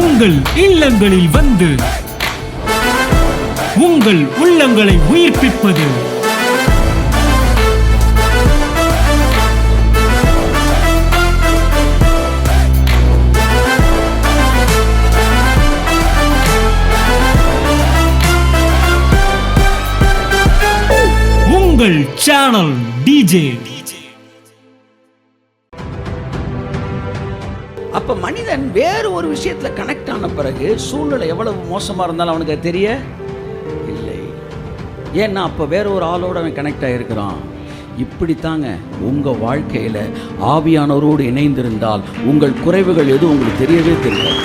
உங்கள் இல்லங்களில் வந்து உங்கள் உள்ளங்களை உயிர்ப்பிப்பது உங்கள் சேனல் டிஜே. அப்ப மனிதன் வேறு ஒரு விஷயத்துல கனெக்ட் ஆன பிறகு சூழ்நிலை எவ்வளவு மோசமா இருந்தாலும் அவனுக்கு தெரிய இல்லை. ஏன்னா அப்ப வேற ஒரு ஆளோட அவன் கனெக்ட் ஆகிருக்கிறான். இப்படித்தாங்க உங்க வாழ்க்கையில ஆவியானவரோடு இணைந்திருந்தால் உங்கள் குறைவுகள் எதுவும் உங்களுக்கு தெரியவே தெரியாது.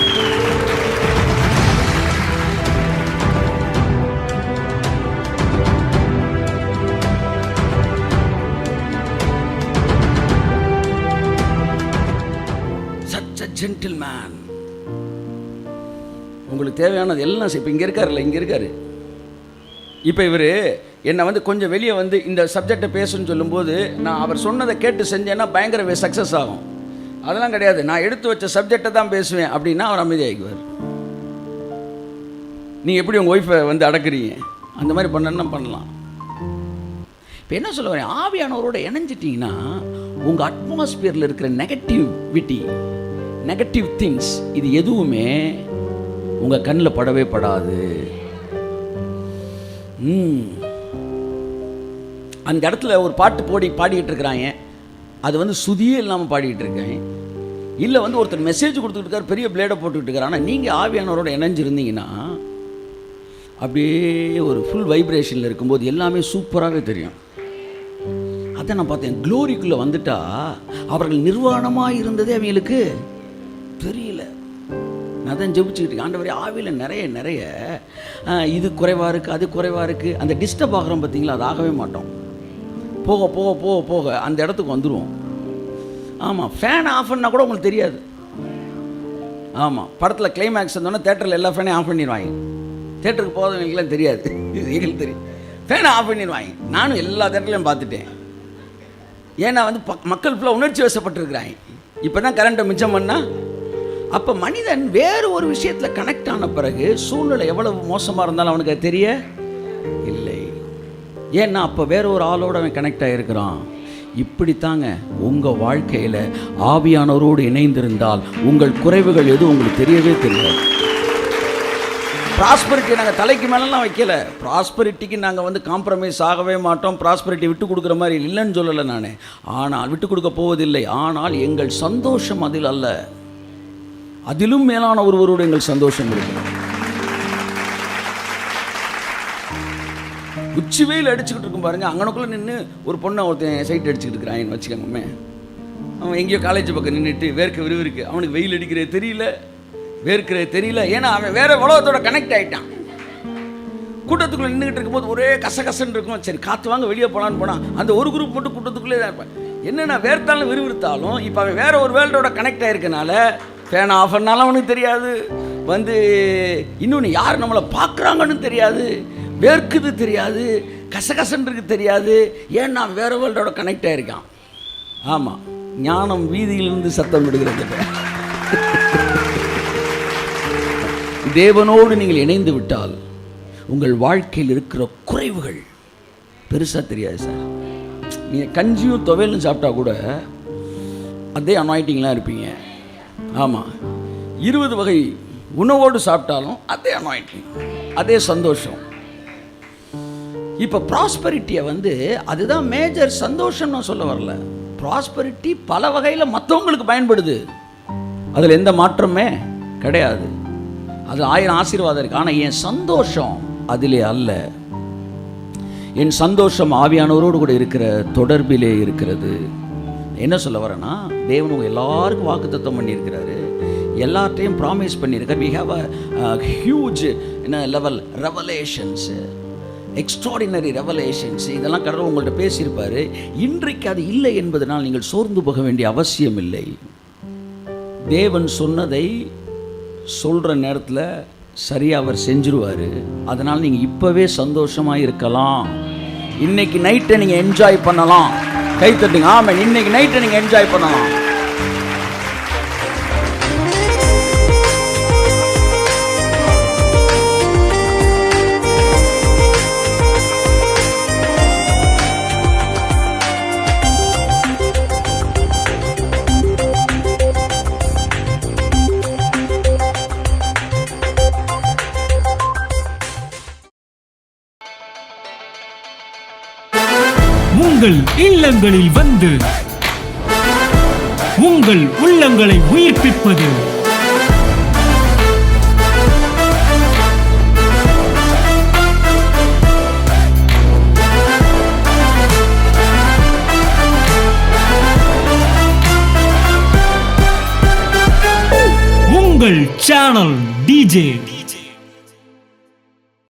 ஜென்டில்மேன், உங்களுக்கு தேவையானது எல்லாம் இப்போ இங்கே இருக்காருல்ல, இங்கே இருக்காரு. இப்போ இவர் என்னை வந்து கொஞ்சம் வெளியே வந்து இந்த சப்ஜெக்டை பேசுன்னு சொல்லும்போது நான் அவர் சொன்னதை கேட்டு செஞ்சேன்னா பயங்கர சக்ஸஸ் ஆகும். அதெல்லாம் கிடையாது. நான் எடுத்து வச்ச சப்ஜெக்டை தான் பேசுவேன் அப்படின்னா அவர் அமைதியாகிக்குவார். நீங்கள் எப்படி உங்கள் ஒய்ஃபை வந்து அடக்குறீங்க, அந்த மாதிரி பண்ணணும்னா பண்ணலாம். இப்போ என்ன சொல்ல வரேன், ஆவியானவரோட இணைஞ்சிட்டிங்கன்னா உங்கள் அட்மாஸ்பியரில் இருக்கிற நெகட்டிவ் திங்ஸ் இது எதுவுமே உங்கள் கண்ணில் படவே படாது. அந்த இடத்துல ஒரு பாட்டு பாடிக்கிட்டு இருக்கிறாங்க, அது வந்து சுதியே இல்லாமல் பாடிக்கிட்டு இருக்காங்க. இல்லை வந்து ஒருத்தர் மெசேஜ் கொடுத்துட்டு இருக்கார், பெரிய பிளேடை போட்டுக்கிட்டு இருக்கார். ஆனால் நீங்கள் ஆவியானவரோட இணைஞ்சிருந்தீங்கன்னா அப்படியே ஒரு ஃபுல் வைப்ரேஷனில் இருக்கும்போது எல்லாமே சூப்பராகவே தெரியும். அதை நான் பார்த்தேன். க்ளோரிக்குள்ளே வந்துட்டா அவர்கள் நிர்வாணமாக இருந்ததே அவங்களுக்கு தெரியல. நான் தான் ஜெபிச்சுக்கிட்டு ஆண்டவரே ஆவியில் நிறைய இது குறைவாக இருக்குது, அது குறைவாக இருக்குது. அந்த டிஸ்டர்ப் ஆகிறோம் பார்த்தீங்களா, அது ஆகவே மாட்டோம். போக போக போக போக அந்த இடத்துக்கு வந்துடுவோம். ஆமாம், ஃபேன் ஆஃப் பண்ணால் கூட உங்களுக்கு தெரியாது. ஆமாம், படத்தில் கிளைமேக்ஸ் வந்தோன்னா தேட்டரில் எல்லா ஃபேனையும் ஆஃப் பண்ணிடுவாங்க. தேட்டருக்கு போகிறவங்களுக்குலாம் தெரியாது, எங்களுக்கு தெரியும். ஃபேனை ஆஃப் பண்ணிடுவாங்க. நானும் எல்லா தேட்டர்லையும் பார்த்துட்டேன். ஏன்னா வந்து மக்கள் ஃபுல்லாக உணர்ச்சி வசப்பட்டுருக்குறாங்க. இப்போ தான் கரண்ட்டை மிச்சம் பண்ணால். அப்போ மனிதன் வேறு ஒரு விஷயத்தில் கனெக்ட் ஆன பிறகு சூழ்நிலை எவ்வளவு மோசமாக இருந்தாலும் அவனுக்கு தெரிய இல்லை. ஏன்னா அப்போ வேற ஒரு ஆளோடு அவன் கனெக்ட் ஆகிருக்கிறான். இப்படித்தாங்க உங்கள் வாழ்க்கையில் ஆவியானவரோடு இணைந்திருந்தால் உங்கள் குறைவுகள் எதுவும் உங்களுக்கு தெரியவே தெரியாது. ப்ராஸ்பரிட்டி நாங்கள் தலைக்கு மேலெலாம் வைக்கல. ப்ராஸ்பரிட்டிக்கு நாங்கள் வந்து காம்ப்ரமைஸ் ஆகவே மாட்டோம். ப்ராஸ்பரிட்டி விட்டு கொடுக்குற மாதிரி இல்லைன்னு சொல்லலை நான். ஆனால் விட்டு கொடுக்க போவதில்லை. ஆனால் எங்கள் சந்தோஷம் அதில் அல்ல, அதிலும் மேலான ஒருவரோடு எங்கள் சந்தோஷம் இருக்கு. உச்சி வெயில் அடிச்சுக்கிட்டு இருக்கும் பாருங்க, அங்கனக்குள்ளே நின்று ஒரு பொண்ணை ஒருத்தன் சைட் அடிச்சுக்கிட்டு இருக்கிறான்னு வச்சுக்கோங்க. அவன் எங்கேயோ காலேஜ் பக்கம் நின்றுட்டு வேர்க்க விறுவிறுக்கு, அவனுக்கு வெயில் அடிக்கிறே தெரியல, வேர்க்கிறே தெரியல. ஏன்னா அவன் வேற உலகத்தோட கனெக்ட் ஆகிட்டான். கூட்டத்துக்குள்ளே நின்றுக்கிட்டு இருக்கும்போது ஒரே கசகசன்னு இருக்கும். சரி காற்று வாங்க வெளியே போகலான்னு போனால் அந்த ஒரு குரூப் மட்டும் கூட்டத்துக்குள்ளே தான் இருப்பேன். என்னென்னா வேர்த்தாலும் விறுவிறுத்தாலும் இப்போ அவன் வேற ஒரு வேர்ல்டோட கனெக்ட் ஆகிருக்கனால ஃபேன் ஆஃப் பண்ணாலும் அவனுக்கு தெரியாது. வந்து இன்னொன்று யார் நம்மளை பார்க்குறாங்கன்னு தெரியாது, வேர்க்குது தெரியாது, கசகசன்றது தெரியாது. ஏன்னா வேற வேர்ல்டோட கனெக்ட் ஆகிருக்கான். ஆமாம், ஞானம் வீதியிலிருந்து சத்தம் விடுகிறது. தேவனோடு நீங்கள் இணைந்து விட்டால் உங்கள் வாழ்க்கையில் இருக்கிற குறைவுகள் பெருசாக தெரியாது சார். நீங்கள் கஞ்சியும் துவையலும் சாப்பிட்டா கூட அதே அனாயிண்டிங்லாம் இருப்பீங்க. ஆமாம், 20 வகை உணவோடு சாப்பிட்டாலும் அதே அனாயிண்டிங், அதே சந்தோஷம். இப்போ ப்ராஸ்பரிட்டியை வந்து அதுதான் மேஜர் சந்தோஷம் நான் சொல்ல வரல. ப்ராஸ்பரிட்டி பல வகையில் மற்றவங்களுக்கு பயன்படுது, அதில் எந்த மாற்றமே கிடையாது. அது 1000 ஆசீர்வாதம் இருக்குது. ஆனால் என் சந்தோஷம் அதிலே அல்ல. என் சந்தோஷம் ஆவியானவரோடு கூட இருக்கிற தொடர்பிலே இருக்கிறது. என்ன சொல்ல வரேன்னா, தேவன் எல்லாருக்கும் வாக்குத்தத்தம் பண்ணியிருக்கிறாரு, எல்லார்ட்டையும் ப்ராமிஸ் பண்ணியிருக்காரு. We have a huge level revelations, extraordinary revelations. இதெல்லாம் கடவுள் உங்கள்கிட்ட பேசியிருப்பார். இன்றைக்கு அது இல்லை என்பதனால் நீங்கள் சோர்ந்து போக வேண்டிய அவசியம் இல்லை. தேவன் சொன்னதை சொல்கிற நேரத்தில் சரியாக அவர் செஞ்சுருவார். அதனால் நீங்கள் இப்போவே சந்தோஷமாக இருக்கலாம். இன்னைக்கு நைட்டை நீங்கள் என்ஜாய் பண்ணலாம். கை தட்டுங்க. ஆமாம், இன்னைக்கு நைட்டை நீங்கள் என்ஜாய் பண்ணலாம். உங்கள் இல்லங்களில் வந்து உங்கள் உள்ளங்களை உயிர்ப்பிப்பது உங்கள் சேனல் டிஜே